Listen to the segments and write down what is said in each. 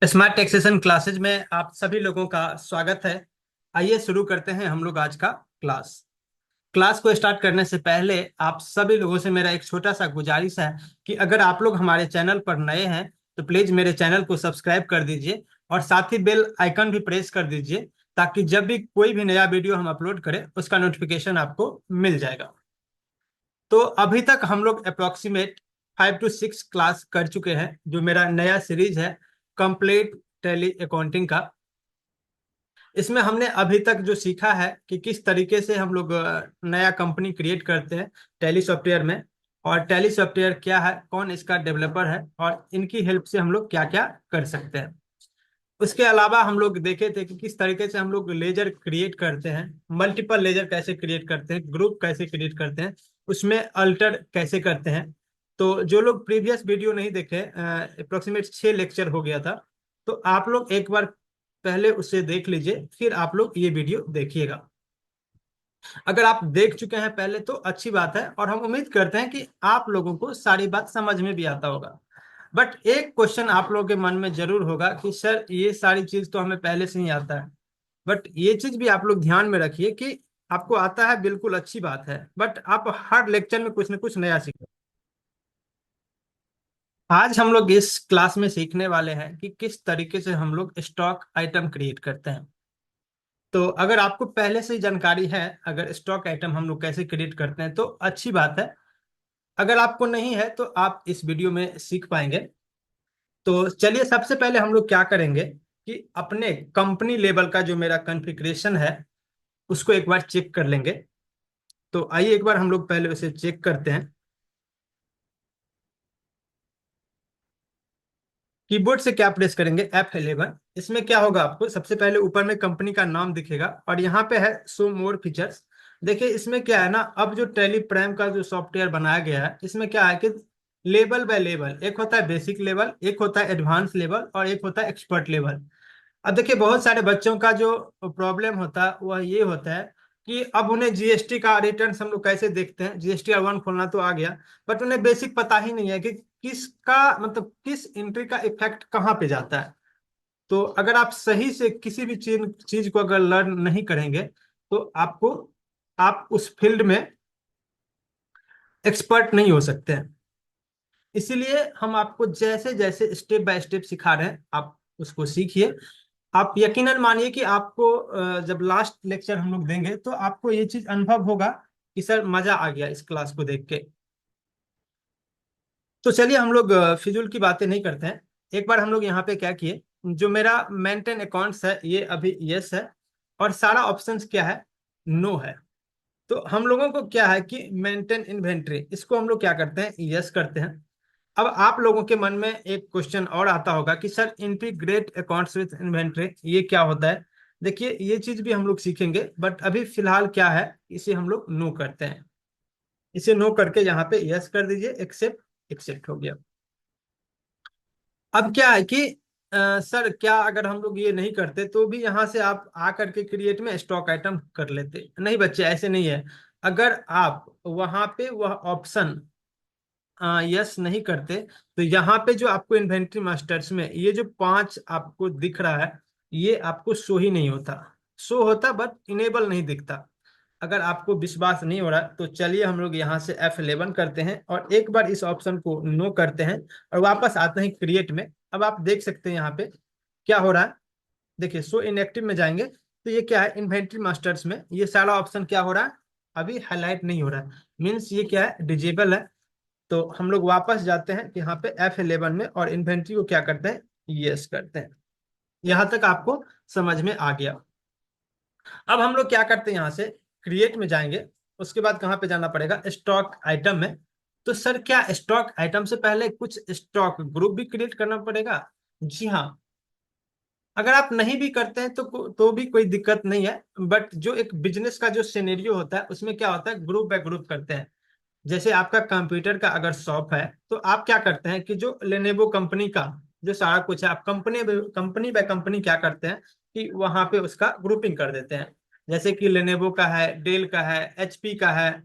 Smart taxation classes में आप सभी लोगों का स्वागत है। आइए शुरू करते हैं हम लोग आज का क्लास। क्लास को स्टार्ट करने से पहले आप सभी लोगों से मेरा एक छोटा सा गुजारिश है कि अगर आप लोग हमारे चैनल पर नए हैं तो प्लीज मेरे चैनल को सब्सक्राइब कर दीजिए और साथ ही बेल आइकन भी प्रेस कर दीजिए ताकि जब भी कोई भी नया वीडियो हम अपलोड करें उसका नोटिफिकेशन आपको मिल जाएगा। तो अभी तक हम लोग अप्रोक्सीमेट 5 to 6 क्लास कर चुके हैं जो मेरा नया सीरीज है कंप्लीट टैली अकाउंटिंग का। इसमें हमने अभी तक जो सीखा है कि किस तरीके से हम लोग नया कंपनी क्रिएट करते हैं टैली सॉफ्टवेयर में, और टैली सॉफ्टवेयर क्या है, कौन इसका डेवलपर है और इनकी हेल्प से हम लोग क्या क्या कर सकते हैं। उसके अलावा हम लोग देखे थे कि किस तरीके से हम लोग लेजर क्रिएट करते हैं, मल्टीपल लेजर कैसे क्रिएट करते हैं, ग्रुप कैसे क्रिएट करते हैं, उसमें अल्टर कैसे करते हैं। तो जो लोग प्रीवियस वीडियो नहीं देखे, अप्रोक्सीमेट 6 लेक्चर हो गया था, तो आप लोग एक बार पहले उसे देख लीजिए फिर आप लोग ये वीडियो देखिएगा। अगर आप देख चुके हैं पहले तो अच्छी बात है और हम उम्मीद करते हैं कि आप लोगों को सारी बात समझ में भी आता होगा। बट एक क्वेश्चन आप लोगों के मन में जरूर होगा कि सर ये सारी चीज तो हमें पहले से ही आता है। बट ये चीज भी आप लोग ध्यान में रखिए कि आपको आता है, बिल्कुल अच्छी बात है, बट आप हर लेक्चर में कुछ ना कुछ नया सीखें। आज हम लोग इस क्लास में सीखने वाले हैं कि किस तरीके से हम लोग स्टॉक आइटम क्रिएट करते हैं। तो अगर आपको पहले से ही जानकारी है अगर स्टॉक आइटम हम लोग कैसे क्रिएट करते हैं तो अच्छी बात है। अगर आपको नहीं है तो आप इस वीडियो में सीख पाएंगे। तो चलिए सबसे पहले हम लोग क्या करेंगे कि अपने कंपनी लेवल का जो मेरा कॉन्फ़िगरेशन है उसको एक बार चेक कर लेंगे। तो आइए एक बार हम लोग पहले उसे चेक करते हैं। कीबोर्ड से क्या प्रेस करेंगे, F11। इसमें क्या होगा, आपको सबसे पहले ऊपर में कंपनी का नाम दिखेगा और यहाँ पे है शो मोर फीचर्स। देखिए इसमें क्या है ना, अब जो टैली प्राइम का जो सॉफ्टवेयर बनाया गया है इसमें क्या है कि लेवल बाय लेवल, एक होता है बेसिक लेवल, एक होता है एडवांस लेवल और एक होता है एक्सपर्ट लेवल। अब देखिए बहुत सारे बच्चों का जो प्रॉब्लम होता है वह ये होता है कि अब उन्हें जीएसटी का रिटर्न हम लोग कैसे देखते हैं, जीएसटी R1 खोलना तो आ गया, बट उन्हें बेसिक पता ही नहीं है कि किसका मतलब किस एंट्री का इफेक्ट कहाँ पे जाता है। तो अगर आप सही से किसी भी चीज चीज को अगर लर्न नहीं करेंगे तो आपको आप उस फील्ड में एक्सपर्ट नहीं हो सकते हैं। इसीलिए हम आपको जैसे जैसे स्टेप बाय स्टेप सिखा रहे हैं आप उसको सीखिए। आप यकीनन मानिए कि आपको जब लास्ट लेक्चर हम लोग देंगे तो आपको ये चीज अनुभव होगा कि सर मजा आ गया इस क्लास को देख के। तो चलिए हम लोग फिजूल की बातें नहीं करते हैं। एक बार हम लोग यहाँ पे क्या किए, जो मेरा मेंटेन अकाउंट्स है ये अभी यस है और सारा ऑप्शंस क्या है, नो है। तो हम लोगों को क्या है कि मेंटेन इन्वेंट्री, इसको हम लोग क्या करते हैं, यस करते हैं। अब आप लोगों के मन में एक क्वेश्चन और आता होगा कि sir integrate accounts with inventory ये क्या होता है। देखिए ये चीज भी हम लोग सीखेंगे बट अभी फिलहाल क्या है, इसे हम लोग नो करते हैं। इसे नो करके यहाँ पे यस कर दीजिए, एक्सेप्ट, एक्सेप्ट हो गया। अब क्या है कि सर क्या अगर हम लोग ये नहीं करते तो भी यहाँ से आप आ करके क्रिएट में स्टॉक आइटम कर लेते, नहीं बच्चे ऐसे नहीं है। अगर आप वहां पे वह ऑप्शन यस नहीं करते तो यहाँ पे जो आपको इन्वेंट्री मास्टर्स में ये जो 5 आपको दिख रहा है ये आपको शो ही नहीं होता। शो होता बट इनेबल नहीं दिखता। अगर आपको विश्वास नहीं हो रहा तो चलिए हम लोग यहाँ से F11 करते हैं और एक बार इस ऑप्शन को नो करते हैं और वापस आते हैं क्रिएट में। अब आप देख सकते हैं यहाँ पे क्या हो रहा है। देखिए शो इनएक्टिव में जाएंगे तो ये क्या है, इन्वेंट्री मास्टर्स में ये सारा ऑप्शन क्या हो रहा है, अभी हाईलाइट नहीं हो रहा है, मीन्स ये क्या है, डिजेबल है। तो हम लोग वापस जाते हैं कि यहाँ पे F11 में और इन्वेंट्री को क्या करते हैं, यस करते हैं। यहाँ तक आपको समझ में आ गया। अब हम लोग क्या करते हैं, यहाँ से क्रिएट में जाएंगे, उसके बाद कहाँ पे जाना पड़ेगा, स्टॉक आइटम में। तो सर क्या स्टॉक आइटम से पहले कुछ स्टॉक ग्रुप भी क्रिएट करना पड़ेगा? जी हाँ। अगर आप नहीं भी करते हैं तो भी कोई दिक्कत नहीं है, बट जो एक बिजनेस का जो सिनेरियो होता है उसमें क्या होता है, ग्रुप बाय ग्रुप करते हैं। जैसे आपका कंप्यूटर का अगर शॉप है तो आप क्या करते हैं कि जो लेनेवो कंपनी का जो सारा कुछ है आप कंपनी कंपनी बाय कंपनी क्या करते हैं कि वहां पे उसका ग्रुपिंग कर देते हैं। जैसे कि लेनेवो का है, डेल का है, एचपी का है,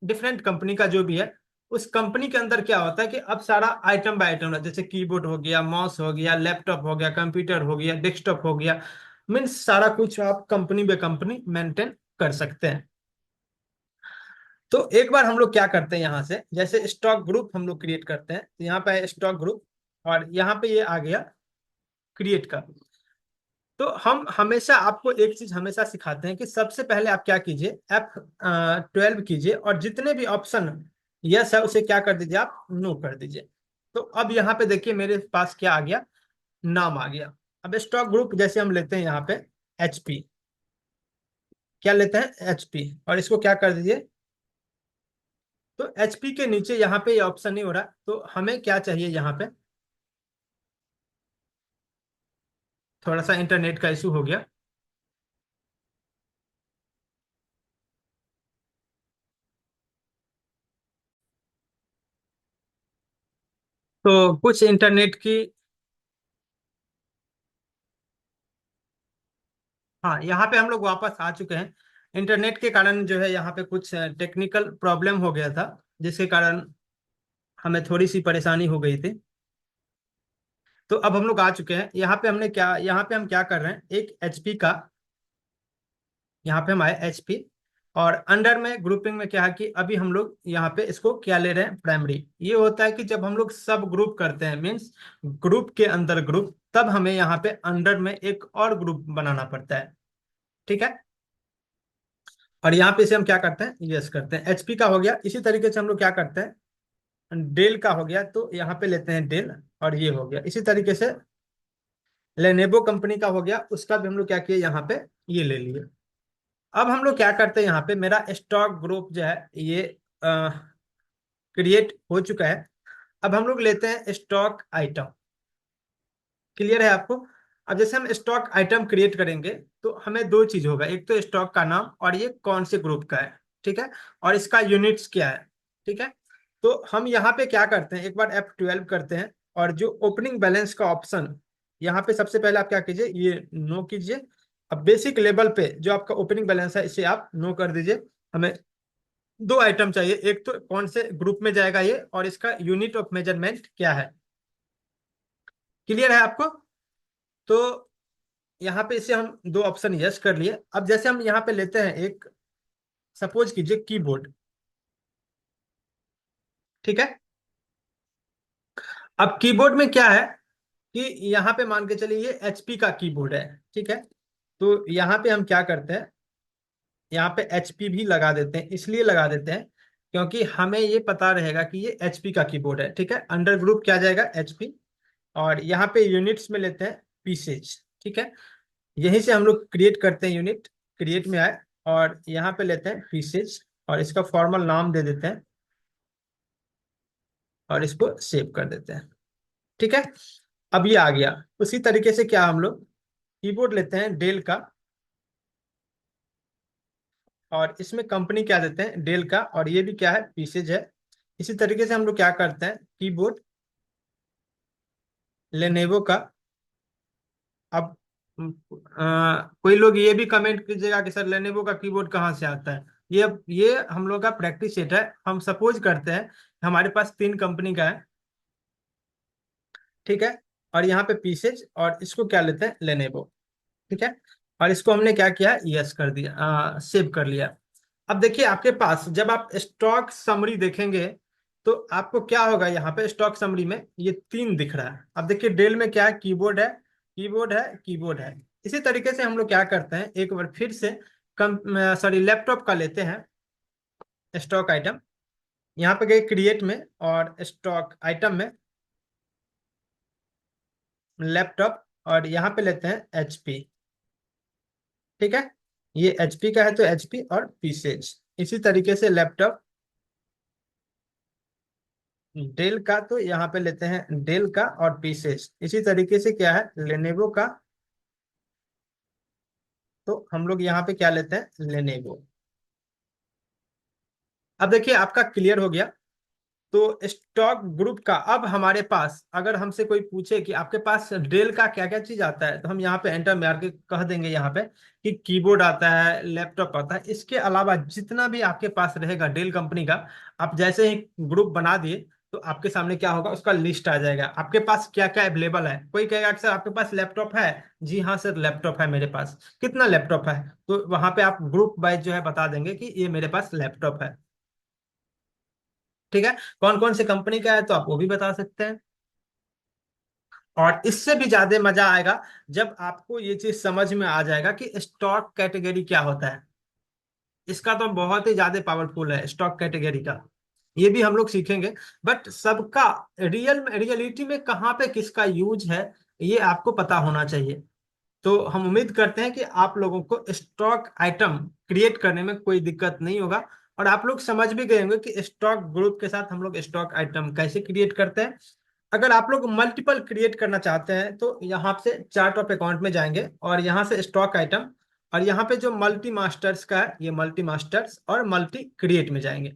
डिफरेंट कंपनी का जो भी है उस कंपनी के अंदर क्या होता है कि अब सारा आइटम बाय आइटम है, जैसे कीबोर्ड हो गया, माउस हो गया, लैपटॉप हो गया, कंप्यूटर हो गया, डेस्कटॉप हो गया, मीन्स सारा कुछ आप कंपनी बे कंपनी मेंटेन कर सकते हैं। तो एक बार हम लोग क्या करते हैं, यहाँ से जैसे स्टॉक ग्रुप हम लोग क्रिएट करते हैं, तो यहाँ पे है स्टॉक ग्रुप, और यहाँ पे ये आ गया क्रिएट का। तो हम हमेशा आपको एक चीज हमेशा सिखाते हैं कि सबसे पहले आप क्या कीजिए, F12 कीजिए, और जितने भी ऑप्शन यस है उसे क्या कर दीजिए, आप नो कर दीजिए। तो अब यहाँ पे देखिए मेरे पास क्या आ गया, नाम आ गया। अब स्टॉक ग्रुप जैसे हम लेते हैं यहाँ पे HP, क्या लेते हैं HP, और इसको क्या कर दीजिए। तो HP के नीचे यहाँ पे ये ऑप्शन नहीं हो रहा, तो हमें क्या चाहिए यहाँ पे, थोड़ा सा इंटरनेट का इशू हो गया। तो कुछ इंटरनेट की, हाँ यहाँ पे हम लोग वापस आ चुके हैं। इंटरनेट के कारण जो है यहाँ पे कुछ टेक्निकल प्रॉब्लम हो गया था, जिसके कारण हमें थोड़ी सी परेशानी हो गई थी। तो अब हम लोग आ चुके हैं यहाँ पे, हमने क्या, यहाँ पे हम क्या कर रहे हैं, एक HP का, यहाँ पे हम आए HP, और अंडर में ग्रुपिंग में क्या है कि अभी हम लोग यहाँ पे इसको क्या ले रहे हैं, प्राइमरी। ये होता है कि जब हम लोग सब ग्रुप करते हैं, मीन्स ग्रुप के अंदर ग्रुप, तब हमें यहाँ पे अंडर में एक और ग्रुप बनाना पड़ता है। ठीक है, और यहाँ पे इसे हम क्या करते हैं, यस करते हैं। HP का हो गया, इसी तरीके से हम लोग क्या करते हैं, डेल का हो गया, तो यहाँ पे लेते हैं डेल, और ये हो गया। इसी तरीके से लेनेवो कंपनी का हो गया, उसका भी हम लोग क्या किए, यहाँ पे ये ले लिए। अब हम लोग क्या करते हैं, यहाँ पे मेरा स्टॉक ग्रुप जो है ये क्रिएट हो चुका है। अब हम लोग लेते हैं स्टॉक आइटम। क्लियर है आपको। अब जैसे हम स्टॉक आइटम क्रिएट करेंगे, तो हमें दो चीज होगा, एक तो स्टॉक का नाम, और ये कौन से ग्रुप का है, ठीक है, और इसका यूनिट्स क्या है। ठीक है, तो हम यहाँ पे क्या करते हैं, एक बार F12 करते हैं, और जो ओपनिंग बैलेंस का ऑप्शन, यहाँ पे सबसे पहले आप क्या कीजिए, ये नो कीजिए। अब बेसिक लेवल पे जो आपका ओपनिंग बैलेंस है, इसे आप नो कर दीजिए। हमें दो आइटम चाहिए, एक तो कौन से ग्रुप में जाएगा ये, और इसका यूनिट ऑफ मेजरमेंट क्या है। क्लियर है आपको। तो यहाँ पे इसे हम दो ऑप्शन यस कर लिए। अब जैसे हम यहाँ पे लेते हैं एक, सपोज कीजिए कीबोर्ड, ठीक है। अब कीबोर्ड में क्या है कि यहाँ पे मान के चलिए ये HP का कीबोर्ड है, ठीक है। तो यहाँ पे हम क्या करते हैं, यहाँ पे HP भी लगा देते हैं, इसलिए लगा देते हैं क्योंकि हमें ये पता रहेगा कि ये HP का कीबोर्ड है, ठीक है। अंडर ग्रुप क्या जाएगा, HP, और यहाँ पे यूनिट्स में लेते हैं पीसेज, ठीक है। यहीं से हम लोग क्रिएट करते हैं यूनिट, क्रिएट में आए, और यहाँ पे लेते हैं पीसेज, और इसका फॉर्मल नाम दे देते हैं, और इसको सेव कर देते हैं। ठीक है, अब ये आ गया। उसी तरीके से क्या हम लोग कीबोर्ड लेते हैं डेल का, और इसमें कंपनी क्या देते हैं, डेल का, और ये भी क्या है, पीसेज है। इसी तरीके से हम लोग क्या करते हैं, कीबोर्ड लेनेवो का। अब कोई लोग ये भी कमेंट कीजिएगा कि सर लेनेवो का कीबोर्ड कहाँ से आता है। ये हम लोग का प्रैक्टिस सेट है। हम सपोज करते हैं हमारे पास तीन कंपनी का है, ठीक है, और यहाँ पे पीसेज, और इसको क्या लेते हैं, लेनेवो, ठीक है। और इसको हमने क्या किया, यस कर दिया, सेव कर लिया। अब देखिए आपके पास जब आप स्टॉक समरी देखेंगे, तो आपको क्या होगा, यहाँ पे स्टॉक समरी में ये तीन दिख रहा है। अब देखिए डेल में क्या है, कीबोर्ड है, कीबोर्ड है, कीबोर्ड है। इसी तरीके से हम लोग क्या करते हैं, एक बार फिर से कम सॉरी लैपटॉप का लेते हैं स्टॉक आइटम। यहाँ पे गए क्रिएट में, और स्टॉक आइटम में लैपटॉप, और यहाँ पे लेते हैं HP, ठीक है। ये HP का है, तो HP और पीसेज। इसी तरीके से लैपटॉप डेल का, तो यहाँ पे लेते हैं डेल का और पीसेस। इसी तरीके से क्या है, लेनेवो का, तो हम लोग यहाँ पे क्या लेते हैं, लेनेवो। अब देखिए आपका क्लियर हो गया। तो स्टॉक ग्रुप का अब हमारे पास अगर हमसे कोई पूछे कि आपके पास डेल का क्या क्या चीज आता है, तो हम यहाँ पे एंटर मार के कह देंगे यहाँ पे कि कीबोर्ड आता है, लैपटॉप आता है। इसके अलावा जितना भी आपके पास रहेगा डेल कंपनी का, आप जैसे ही ग्रुप बना दिए तो आपके सामने क्या होगा, उसका लिस्ट आ जाएगा आपके पास क्या क्या अवेलेबल है। कोई कहेगा कि सर आपके पास लैपटॉप है, जी हाँ सर लैपटॉप है मेरे पास, कितना लैपटॉप है, तो वहां पे आप ग्रुप वाइज जो है बता देंगे कि ये मेरे पास लैपटॉप है। ठीक है, कौन कौन सी कंपनी का है तो आप वो भी बता सकते हैं। और इससे भी ज्यादा मजा आएगा जब आपको ये चीज समझ में आ जाएगा कि स्टॉक कैटेगरी क्या होता है। इसका तो बहुत ही ज्यादा पावरफुल है स्टॉक कैटेगरी का, ये भी हम लोग सीखेंगे। बट सबका रियलिटी में कहाँ पे किसका यूज है, ये आपको पता होना चाहिए। तो हम उम्मीद करते हैं कि आप लोगों को स्टॉक आइटम क्रिएट करने में कोई दिक्कत नहीं होगा, और आप लोग समझ भी गए होंगे कि स्टॉक ग्रुप के साथ हम लोग स्टॉक आइटम कैसे क्रिएट करते हैं। अगर आप लोग मल्टीपल क्रिएट करना चाहते हैं तो यहाँ से चार्ट ऑफ अकाउंट में जाएंगे और यहाँ से स्टॉक आइटम, और यहाँ पे जो मल्टी मास्टर्स का है ये मल्टी मास्टर्स और मल्टी क्रिएट में जाएंगे।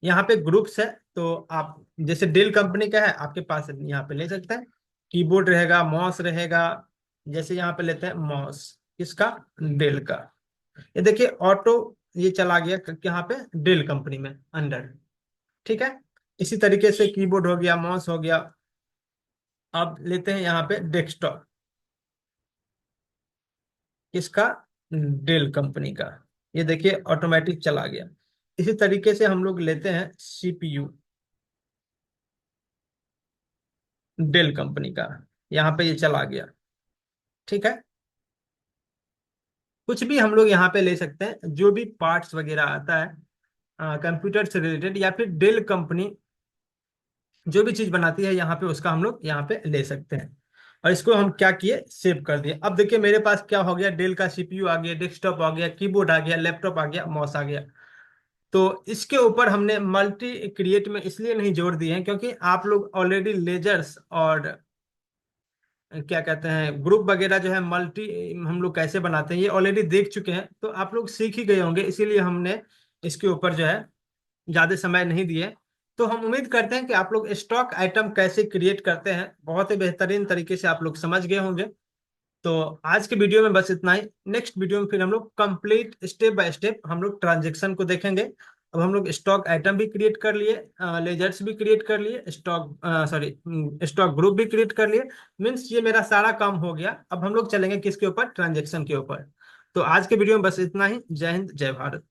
यहाँ पे ग्रुप्स है, तो आप जैसे डेल कंपनी का है आपके पास यहाँ पे ले सकते हैं। कीबोर्ड रहेगा, माउस रहेगा। जैसे यहाँ पे लेते हैं माउस, किसका, डेल का। ये देखिए ऑटो, ये चला गया यहाँ पे डेल कंपनी में अंडर। ठीक है, इसी तरीके से कीबोर्ड हो गया, माउस हो गया। अब लेते हैं यहाँ पे डेस्कटॉप, किसका, डेल कंपनी का। ये देखिए ऑटोमेटिक चला गया। इसी तरीके से हम लोग लेते हैं सीपीयू, डेल कंपनी का, यहाँ पे ये चला गया। ठीक है, कुछ भी हम लोग यहाँ पे ले सकते हैं, जो भी पार्ट्स वगैरह आता है कंप्यूटर से रिलेटेड, या फिर डेल कंपनी जो भी चीज बनाती है यहाँ पे उसका हम लोग यहाँ पे ले सकते हैं। और इसको हम क्या किए, सेव कर दिए। अब देखिए मेरे पास क्या हो गया, डेल का सीपीयू आ गया, डेस्कटॉप आ गया, कीबोर्ड आ गया, लैपटॉप आ गया, माउस आ गया। तो इसके ऊपर हमने मल्टी क्रिएट में इसलिए नहीं जोड़ दिए हैं क्योंकि आप लोग ऑलरेडी लेजर्स और क्या कहते हैं ग्रुप वगैरह जो है मल्टी हम लोग कैसे बनाते हैं ये ऑलरेडी देख चुके हैं, तो आप लोग सीख ही गए होंगे, इसीलिए हमने इसके ऊपर जो है ज्यादा समय नहीं दिए। तो हम उम्मीद करते हैं कि आप लोग स्टॉक आइटम कैसे क्रिएट करते हैं बहुत ही बेहतरीन तरीके से आप लोग समझ गए होंगे। तो आज के वीडियो में बस इतना ही। नेक्स्ट वीडियो में फिर हम लोग कंप्लीट स्टेप बाय स्टेप हम लोग ट्रांजेक्शन को देखेंगे। अब हम लोग स्टॉक आइटम भी क्रिएट कर लिए, लेजर्स भी क्रिएट कर लिए, स्टॉक सॉरी स्टॉक ग्रुप भी क्रिएट कर लिए। मीन्स ये मेरा सारा काम हो गया। अब हम लोग चलेंगे किसके ऊपर, ट्रांजेक्शन के ऊपर। तो आज के वीडियो में बस इतना ही। जय हिंद, जय भारत।